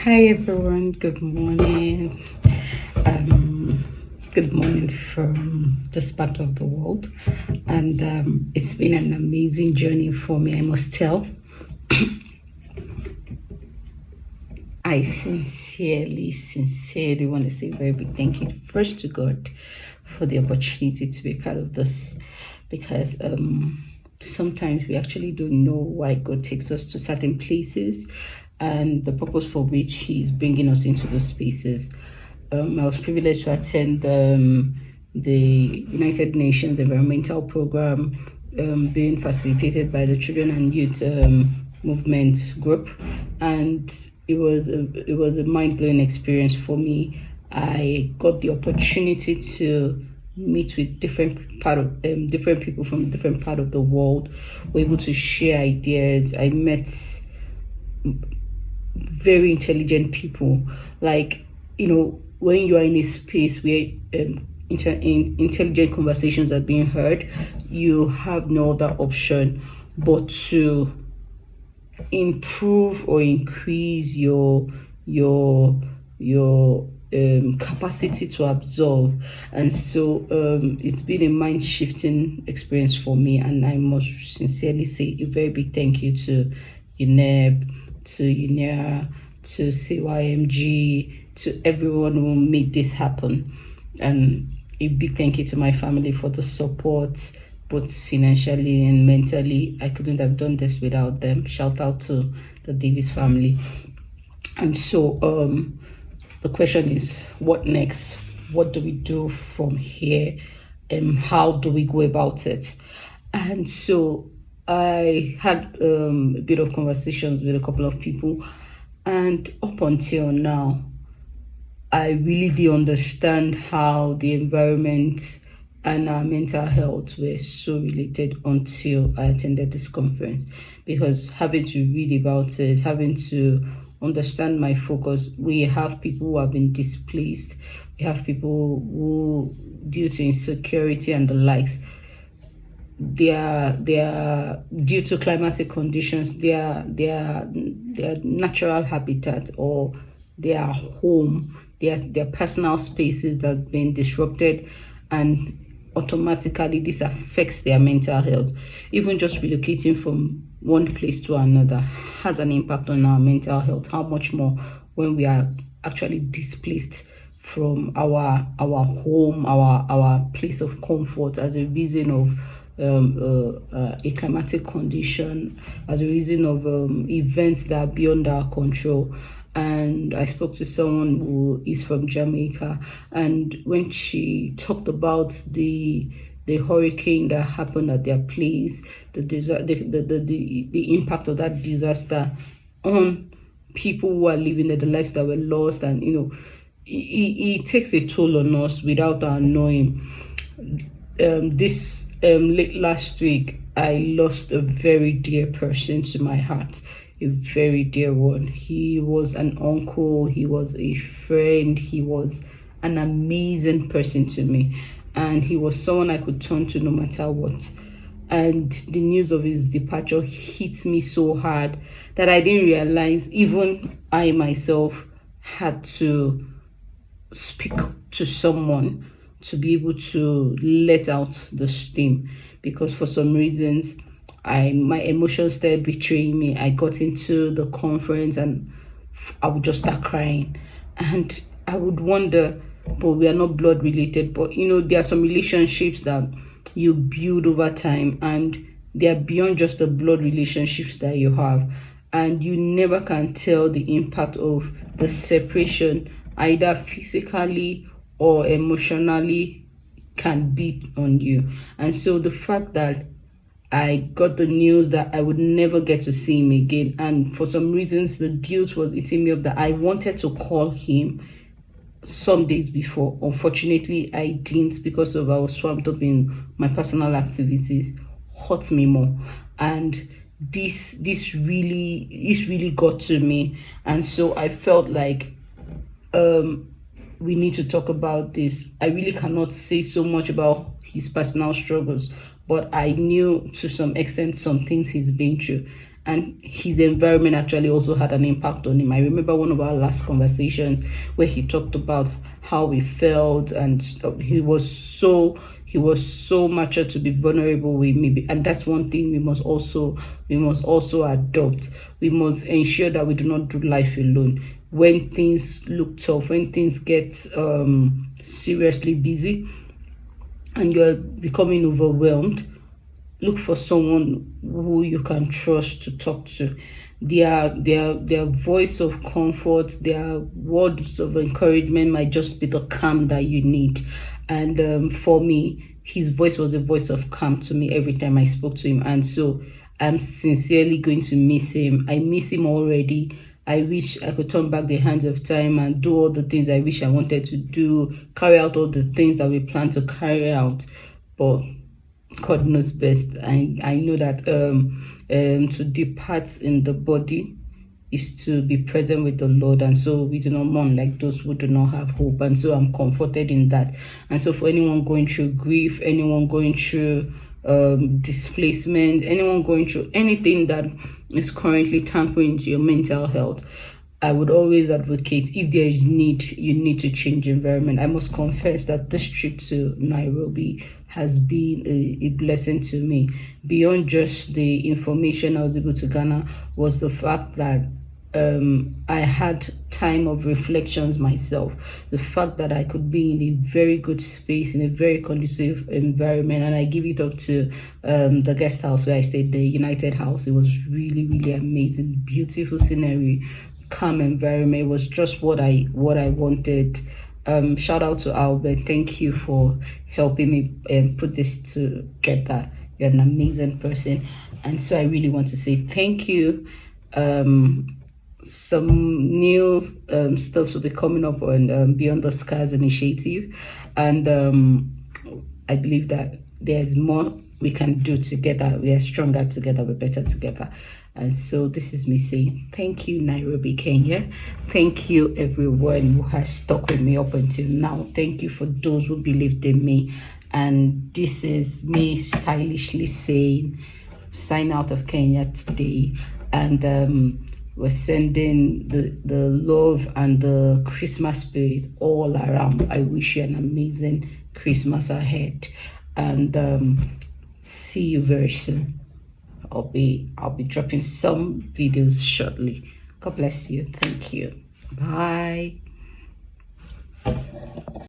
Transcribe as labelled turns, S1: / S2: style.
S1: Hi everyone, good morning. Good morning from this part of the world, and it's been an amazing journey for me, I must tell. I sincerely want to say a very big thank you first to God for the opportunity to be part of this, because sometimes we actually don't know why God takes us to certain places and the purpose for which He's bringing us into those spaces. I was privileged to attend the United Nations Environmental Program being facilitated by the Children and Youth Movement Group, and it was a mind-blowing experience for me. I got the opportunity to meet with different people from different part of the world. We're able to share ideas. I met very intelligent people. Like, when you are in a space where intelligent conversations are being heard, you have no other option but to improve or increase your capacity to absorb. And so it's been a mind-shifting experience for me, and I must sincerely say a very big thank you to UNEB, to UNEA, to CYMG, to everyone who made this happen. And a big thank you to my family for the support, both financially and mentally. I couldn't have done this without them. Shout out to the Davis family. And so the question is, what next? What do we do from here? How do we go about it? And so I had a bit of conversations with a couple of people, and up until now, I really do understand how the environment and our mental health were so related until I attended this conference. Because having to read about it, having to understand my focus, we have people who have been displaced, we have people who, due to insecurity and the likes, they are due to climatic conditions, their natural habitat or their home, their personal spaces that have been disrupted, and automatically this affects their mental health. Even just relocating from one place to another has an impact on our mental health. How much more when we are actually displaced from our home, our place of comfort, as a reason of a climatic condition, as a reason of events that are beyond our control. And I spoke to someone who is from Jamaica, and when she talked about the hurricane that happened at their place, the impact of that disaster on people who are living there, the lives that were lost, and it takes a toll on us without our knowing. This late last week, I lost a very dear person to my heart, a very dear one. He was an uncle, he was a friend, he was an amazing person to me, and he was someone I could turn to no matter what. And the news of his departure hit me so hard that I didn't realize even I myself had to speak to someone to be able to let out the steam, because for some reasons my emotions started betraying me. I got into the conference and I would just start crying, and I would wonder, but we are not blood related, but there are some relationships that you build over time, and they are beyond just the blood relationships that you have, and you never can tell the impact of the separation, either physically or emotionally, can be on you. And so the fact that I got the news that I would never get to see him again, and for some reasons the guilt was eating me up, that I wanted to call him some days before. Unfortunately, I didn't, because I was swamped up in my personal activities. Hurt me more, and this really got to me. And so I felt like we need to talk about this. I really cannot say so much about his personal struggles, but I knew to some extent some things he's been through. and his environment actually also had an impact on him. I remember one of our last conversations where he talked about how he felt, and he was so mature to be vulnerable with me. And that's one thing we must also adopt. We must ensure that we do not do life alone. When things look tough, when things get seriously busy and you're becoming overwhelmed, look for someone who you can trust to talk to. Their voice of comfort, their words of encouragement might just be the calm that you need. And for me, his voice was a voice of calm to me every time I spoke to him. And so I'm sincerely going to miss him. I miss him already. I wish I could turn back the hands of time and do all the things I wish I wanted to do, carry out all the things that we plan to carry out. But God knows best. I know that to depart in the body is to be present with the Lord, and so we do not mourn like those who do not have hope. And so I'm comforted in that. And so for anyone going through grief, anyone going through displacement, anyone going through anything that is currently tampering your mental health, I would always advocate, if there is need, you need to change environment. I must confess that this trip to Nairobi has been a blessing to me. Beyond just the information I was able to garner was the fact that I had time of reflections myself. The fact that I could be in a very good space, in a very conducive environment, and I give it up to the guest house where I stayed, the United House. It was really, really amazing, beautiful scenery, calm environment. It was just what I wanted. Shout out to Albert. Thank you for helping me put this together. You're an amazing person, and so I really want to say thank you. Some new stuff will be coming up on Beyond the Scars initiative, and I believe that there's more we can do together. We are stronger together, we're better together. And so this is me saying thank you, Nairobi, Kenya. Thank you, everyone who has stuck with me up until now. Thank you for those who believed in me. And this is me stylishly saying sign out of Kenya today. And we're sending the love and the Christmas spirit all around. I wish you an amazing Christmas ahead. And see you very soon. I'll be dropping some videos shortly. God bless you. Thank you. Bye.